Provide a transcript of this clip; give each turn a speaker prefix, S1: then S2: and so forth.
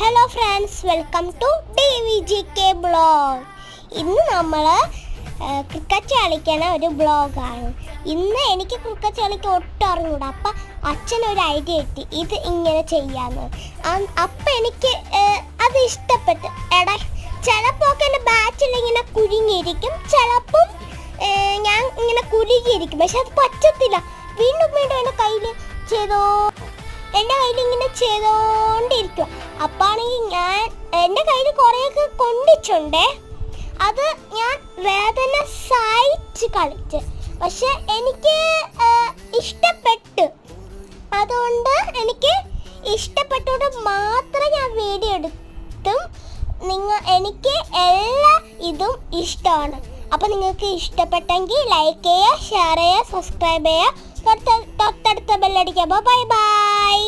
S1: Hello friends, welcome to DVGK blog. ഇന്ന് നമ്മൾ cricket കളിക്കണ ഒരു ബ്ലോഗാണ്. ഇന്ന് എനിക്ക് ക്രിക്കറ്റ് കളിക്കാൻ ഒട്ടും അറിഞ്ഞൂടാ. അപ്പം അച്ഛനൊരു ഐഡിയ കിട്ടി, ഇത് ഇങ്ങനെ ചെയ്യാമെന്ന്. അപ്പം എനിക്ക് അത് ഇഷ്ടപ്പെട്ടു. ചിലപ്പോൾ ഒക്കെ എൻ്റെ ബാറ്റിൽ ഇങ്ങനെ കുരുങ്ങിയിരിക്കും, ചിലപ്പം ഞാൻ ഇങ്ങനെ കുരുങ്ങിയിരിക്കും. പക്ഷെ അത് പറ്റത്തില്ല. വീണ്ടും വീണ്ടും എൻ്റെ കയ്യിൽ ഇങ്ങനെ ചെയ്തോണ്ടിരിക്കും. അപ്പാണെങ്കിൽ എൻ്റെ കയ്യിൽ കുറേയൊക്കെ കൊണ്ടിച്ചുണ്ടേ. അത് ഞാൻ വേദന സഹിച്ച് കളിച്ച്, പക്ഷെ എനിക്ക് ഇഷ്ടപ്പെട്ടു. അതുകൊണ്ട് എനിക്ക് ഇഷ്ടപ്പെട്ടോണ്ട് മാത്രം ഞാൻ വീഡിയോ എടുത്തും. എനിക്ക് എല്ലാ ഇതും ഇഷ്ടമാണ്. അപ്പം നിങ്ങൾക്ക് ഇഷ്ടപ്പെട്ടെങ്കിൽ ലൈക്ക് ചെയ്യുക, ഷെയർ ചെയ്യുക, സബ്സ്ക്രൈബ് ചെയ്യുക, തൊട്ടടുത്ത ബെല്ലടിക്കുക. Bye bye.